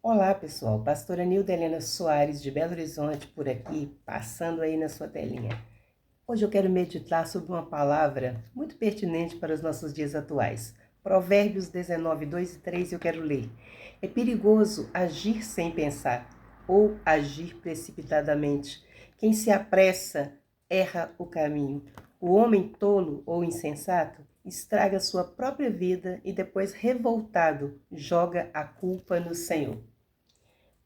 Olá pessoal, pastora Nilda Helena Soares de Belo Horizonte por aqui, passando aí na sua telinha. Hoje eu quero meditar sobre uma palavra muito pertinente para os nossos dias atuais. Provérbios 19, 2 e 3 eu quero ler. É perigoso agir sem pensar ou agir precipitadamente. Quem se apressa erra o caminho. O homem tolo ou insensato estraga sua própria vida e depois, revoltado, joga a culpa no Senhor.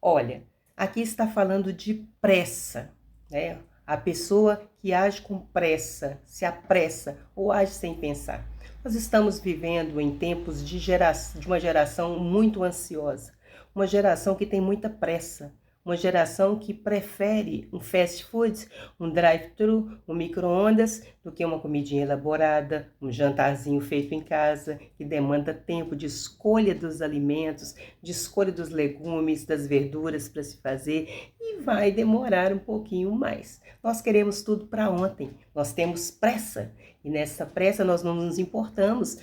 Olha, aqui está falando de pressa, né? A pessoa que age com pressa, se apressa ou age sem pensar. Nós estamos vivendo em tempos de uma geração muito ansiosa, uma geração que tem muita pressa, uma geração que prefere um fast food, um drive-thru, um micro-ondas, do que uma comidinha elaborada, um jantarzinho feito em casa, que demanda tempo de escolha dos alimentos, de escolha dos legumes, das verduras para se fazer, e vai demorar um pouquinho mais. Nós queremos tudo para ontem, nós temos pressa, e nessa pressa nós não nos importamos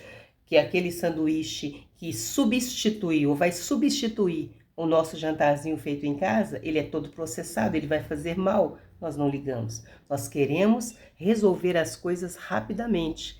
que aquele sanduíche que substituiu ou vai substituir o nosso jantarzinho feito em casa, ele é todo processado, ele vai fazer mal. Nós não ligamos. Nós queremos resolver as coisas rapidamente.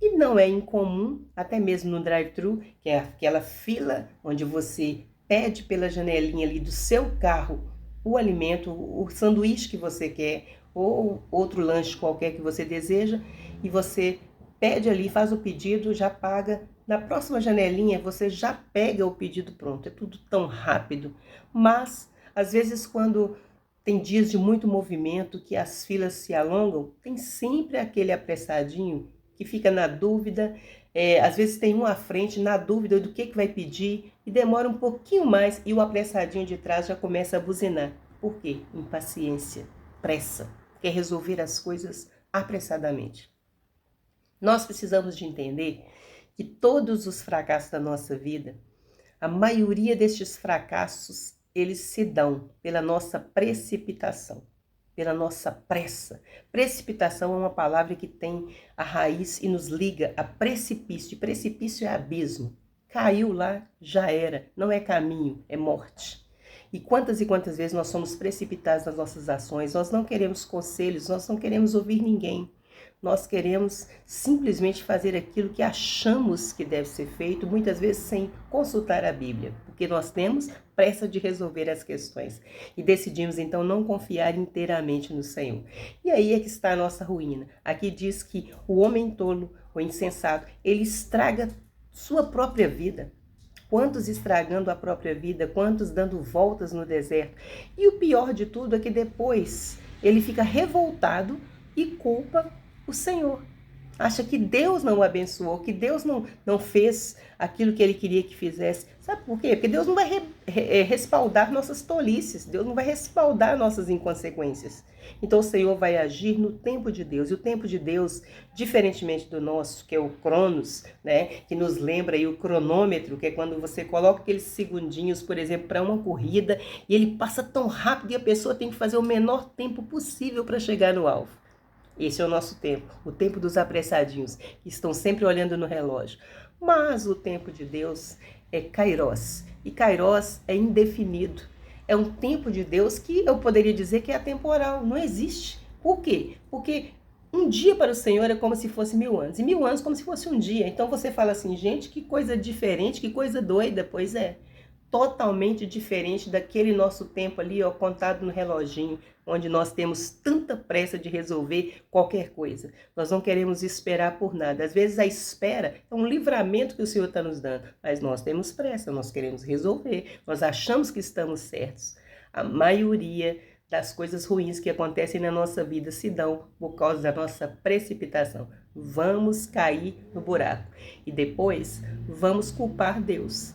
E não é incomum, até mesmo no drive-thru, que é aquela fila onde você pede pela janelinha ali do seu carro o alimento, o sanduíche que você quer, ou outro lanche qualquer que você deseja, e você pede ali, faz o pedido, já paga. Na próxima janelinha você já pega o pedido pronto. É tudo tão rápido. Mas, às vezes, quando tem dias de muito movimento, que as filas se alongam, tem sempre aquele apressadinho que fica na dúvida. Às vezes tem um à frente na dúvida do que vai pedir e demora um pouquinho mais e o apressadinho de trás já começa a buzinar. Por quê? Impaciência, pressa, quer resolver as coisas apressadamente. Nós precisamos de entender que todos os fracassos da nossa vida, a maioria destes fracassos, eles se dão pela nossa precipitação, pela nossa pressa. Precipitação é uma palavra que tem a raiz e nos liga a precipício. Precipício é abismo. Caiu lá, já era. Não é caminho, é morte. E quantas vezes nós somos precipitados nas nossas ações, nós não queremos conselhos, nós não queremos ouvir ninguém. Nós queremos simplesmente fazer aquilo que achamos que deve ser feito, muitas vezes sem consultar a Bíblia, porque nós temos pressa de resolver as questões e decidimos então não confiar inteiramente no Senhor. E aí é que está a nossa ruína. Aqui diz que o homem tolo, o insensato, ele estraga sua própria vida. Quantos estragando a própria vida, quantos dando voltas no deserto. E o pior de tudo é que depois ele fica revoltado e culpa o Senhor. Acha que Deus não o abençoou, que Deus não fez aquilo que ele queria que fizesse. Sabe por quê? Porque Deus não vai respaldar nossas tolices, Deus não vai respaldar nossas inconsequências. Então o Senhor vai agir no tempo de Deus. E o tempo de Deus, diferentemente do nosso, que é o Cronos, né, que nos lembra aí o cronômetro, que é quando você coloca aqueles segundinhos, por exemplo, para uma corrida, e ele passa tão rápido e a pessoa tem que fazer o menor tempo possível para chegar no alvo. Esse é o nosso tempo, o tempo dos apressadinhos, que estão sempre olhando no relógio. Mas o tempo de Deus é Kairos, e Kairos é indefinido. É um tempo de Deus que eu poderia dizer que é atemporal, não existe. Por quê? Porque um dia para o Senhor é como se fosse 1000 anos, e 1000 anos como se fosse um dia. Então você fala assim, gente, que coisa diferente, que coisa doida. Pois é, totalmente diferente daquele nosso tempo ali, ó, contado no reloginho, onde nós temos tanta pressa de resolver qualquer coisa. Nós não queremos esperar por nada. Às vezes a espera é um livramento que o Senhor está nos dando, mas nós temos pressa, nós queremos resolver, nós achamos que estamos certos. A maioria das coisas ruins que acontecem na nossa vida se dão por causa da nossa precipitação. Vamos cair no buraco e depois vamos culpar Deus.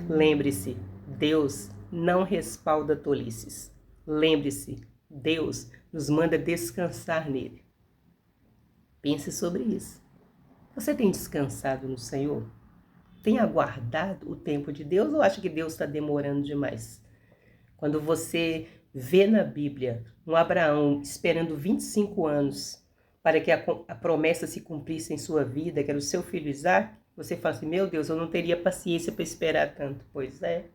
Lembre-se, Deus não respalda tolices. Lembre-se, Deus nos manda descansar nele. Pense sobre isso. Você tem descansado no Senhor? Tem aguardado o tempo de Deus ou acha que Deus está demorando demais? Quando você vê na Bíblia um Abraão esperando 25 anos para que a promessa se cumprisse em sua vida, que era o seu filho Isaac, você fala assim, meu Deus, eu não teria paciência para esperar tanto. Pois é,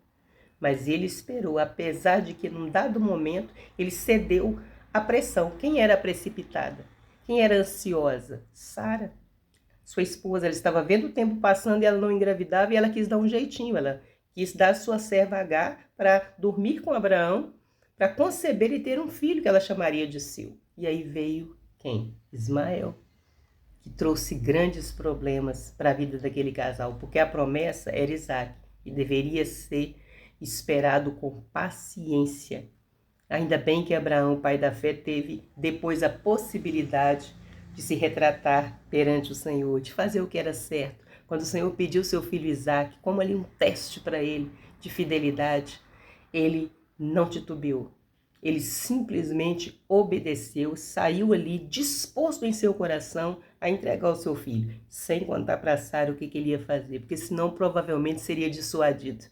Mas ele esperou, apesar de que num dado momento ele cedeu à pressão. Quem era precipitada? Quem era ansiosa? Sara, sua esposa. Ela estava vendo o tempo passando e ela não engravidava e ela quis dar um jeitinho. Ela quis dar sua serva Agar para dormir com Abraão, para conceber e ter um filho que ela chamaria de seu. E aí veio quem? Ismael, que trouxe grandes problemas para a vida daquele casal, porque a promessa era Isaac e deveria ser esperado com paciência. Ainda bem que Abraão, pai da fé, teve depois a possibilidade de se retratar perante o Senhor, de fazer o que era certo. Quando o Senhor pediu seu filho Isaac, como ali um teste para ele de fidelidade, ele não titubeou. Ele simplesmente obedeceu, saiu ali disposto em seu coração a entregar o seu filho, sem contar para Sara o que ele ia fazer, porque senão provavelmente seria dissuadido.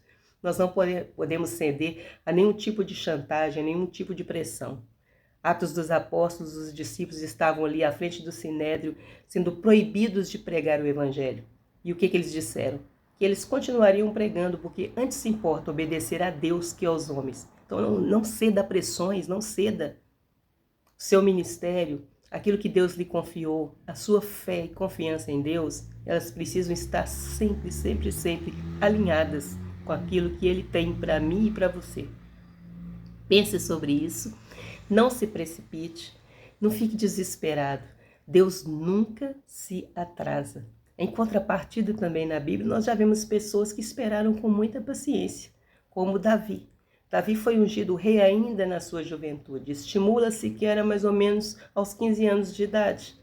Nós não podemos ceder a nenhum tipo de chantagem, a nenhum tipo de pressão. Atos dos Apóstolos, os discípulos estavam ali à frente do Sinédrio, sendo proibidos de pregar o Evangelho. E o que eles disseram? Que eles continuariam pregando, porque antes importa obedecer a Deus que aos homens. Então não ceda a pressões, não ceda o seu ministério, aquilo que Deus lhe confiou, a sua fé e confiança em Deus, elas precisam estar sempre, sempre, sempre alinhadas com aquilo que Ele tem para mim e para você. Pense sobre isso, não se precipite, não fique desesperado. Deus nunca se atrasa. Em contrapartida também na Bíblia, nós já vemos pessoas que esperaram com muita paciência, como Davi. Davi foi ungido rei ainda na sua juventude. Estimula-se que era mais ou menos aos 15 anos de idade.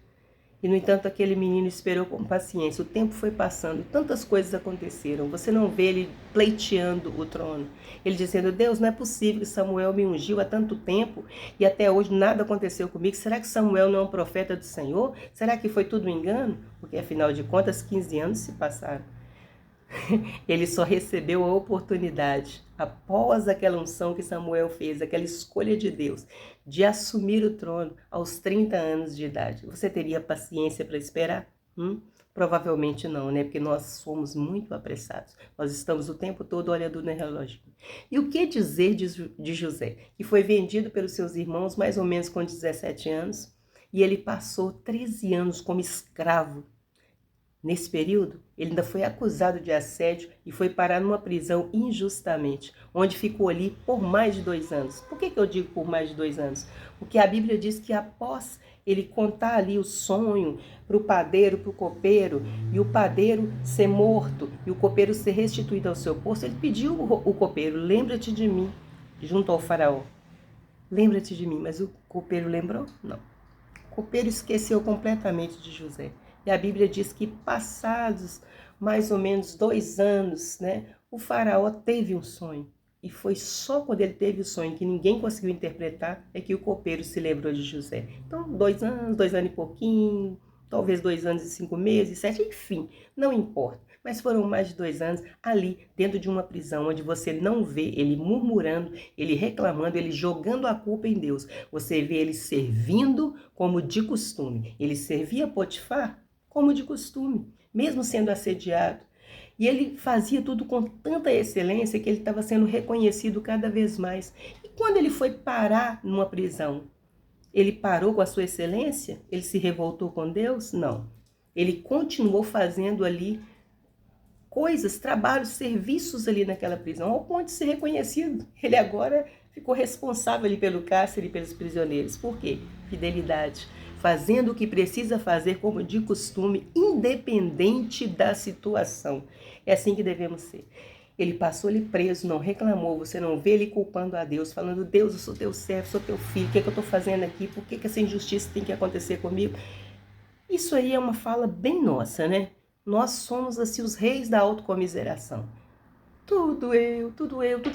E, no entanto, aquele menino esperou com paciência. O tempo foi passando, tantas coisas aconteceram. Você não vê ele pleiteando o trono. Ele dizendo, Deus, não é possível que Samuel me ungiu há tanto tempo e até hoje nada aconteceu comigo. Será que Samuel não é um profeta do Senhor? Será que foi tudo um engano? Porque, afinal de contas, 15 anos se passaram. Ele só recebeu a oportunidade, após aquela unção que Samuel fez, aquela escolha de Deus, de assumir o trono aos 30 anos de idade. Você teria paciência para esperar? Provavelmente não, né? Porque nós somos muito apressados. Nós estamos o tempo todo olhando no relógio. E o que dizer de José, que foi vendido pelos seus irmãos mais ou menos com 17 anos, e ele passou 13 anos como escravo. Nesse período, ele ainda foi acusado de assédio e foi parar numa prisão injustamente, onde ficou ali por mais de 2 anos. Por que eu digo por mais de 2 anos? Porque a Bíblia diz que após ele contar ali o sonho para o padeiro, para o copeiro, e o padeiro ser morto e o copeiro ser restituído ao seu posto, ele pediu o copeiro, lembra-te de mim, junto ao faraó. Lembra-te de mim, mas o copeiro lembrou? Não. O copeiro esqueceu completamente de José. E a Bíblia diz que passados mais ou menos 2 anos, né, o faraó teve um sonho. E foi só quando ele teve o sonho, que ninguém conseguiu interpretar, é que o copeiro se lembrou de José. Então, 2 anos, 2 anos e pouquinho, talvez 2 anos e 5 meses, 7, enfim, não importa. Mas foram mais de 2 anos ali, dentro de uma prisão, onde você não vê ele murmurando, ele reclamando, ele jogando a culpa em Deus. Você vê ele servindo como de costume. Ele servia Potifar como de costume, mesmo sendo assediado. E ele fazia tudo com tanta excelência que ele estava sendo reconhecido cada vez mais. E quando ele foi parar numa prisão, ele parou com a sua excelência? Ele se revoltou com Deus? Não. Ele continuou fazendo ali coisas, trabalhos, serviços ali naquela prisão, ao ponto de ser reconhecido. Ele agora ficou responsável ali pelo cárcere e pelos prisioneiros. Por quê? Fidelidade. Fazendo o que precisa fazer como de costume, independente da situação. É assim que devemos ser. Ele passou ali preso, não reclamou, você não vê ele culpando a Deus, falando, Deus, eu sou teu servo, sou teu filho, o que é que eu estou fazendo aqui? Por que essa injustiça tem que acontecer comigo? Isso aí é uma fala bem nossa, né? Nós somos assim os reis da autocomiseração. Tudo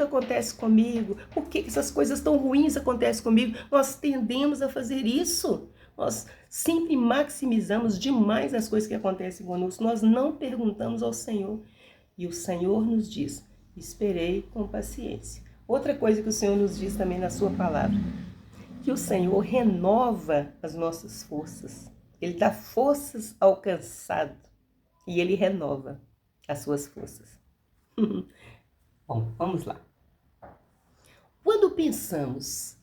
acontece comigo. Por que essas coisas tão ruins acontecem comigo? Nós tendemos a fazer isso. Nós sempre maximizamos demais as coisas que acontecem conosco. Nós não perguntamos ao Senhor. E o Senhor nos diz, esperei com paciência. Outra coisa que o Senhor nos diz também na sua palavra, que o Senhor renova as nossas forças. Ele dá forças ao cansado e ele renova as suas forças. Bom, vamos lá. pensamos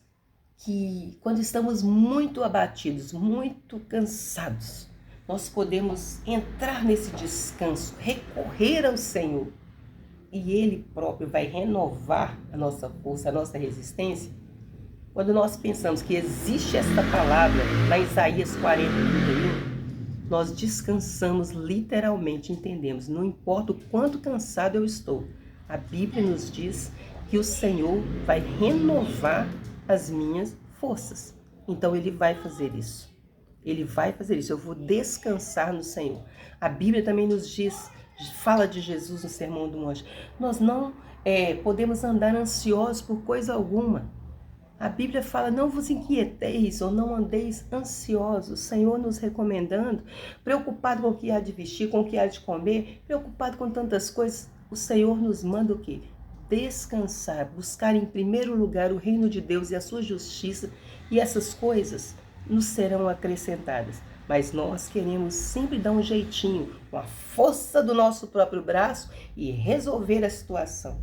que quando estamos muito abatidos, muito cansados, nós podemos entrar nesse descanso, recorrer ao Senhor, e Ele próprio vai renovar a nossa força, a nossa resistência? Quando nós pensamos que existe esta palavra lá em Isaías 40:31, nós descansamos literalmente, entendemos. Não importa o quanto cansado eu estou, a Bíblia nos diz que o Senhor vai renovar as minhas forças. Então Ele vai fazer isso. Ele vai fazer isso. Eu vou descansar no Senhor. A Bíblia também nos diz, fala de Jesus no Sermão do Monte. Nós não podemos andar ansiosos por coisa alguma. A Bíblia fala, não vos inquieteis ou não andeis ansiosos. O Senhor nos recomendando, preocupado com o que há de vestir, com o que há de comer, preocupado com tantas coisas. O Senhor nos manda o quê? Descansar, buscar em primeiro lugar o reino de Deus e a sua justiça, e essas coisas nos serão acrescentadas. Mas nós queremos sempre dar um jeitinho, com a força do nosso próprio braço, e resolver a situação.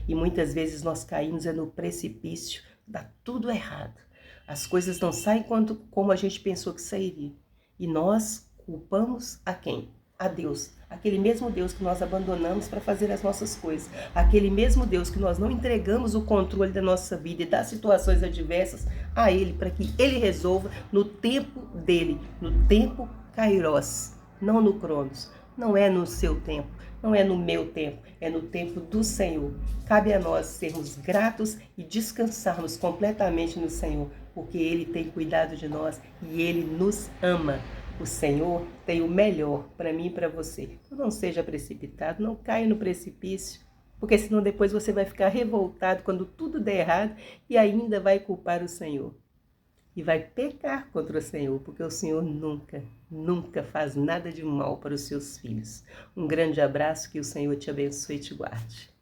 E muitas vezes nós caímos no precipício, dá tudo errado. As coisas não saem como a gente pensou que sairia. E nós culpamos a quem? A Deus. Aquele mesmo Deus que nós abandonamos para fazer as nossas coisas. Aquele mesmo Deus que nós não entregamos o controle da nossa vida e das situações adversas a Ele, para que Ele resolva no tempo dEle, no tempo Kairos, não no Cronos. Não é no seu tempo, não é no meu tempo, é no tempo do Senhor. Cabe a nós sermos gratos e descansarmos completamente no Senhor, porque Ele tem cuidado de nós e Ele nos ama. O Senhor tem o melhor para mim e para você. Então não seja precipitado, não caia no precipício, porque senão depois você vai ficar revoltado quando tudo der errado e ainda vai culpar o Senhor. E vai pecar contra o Senhor, porque o Senhor nunca faz nada de mal para os seus filhos. Um grande abraço, que o Senhor te abençoe e te guarde.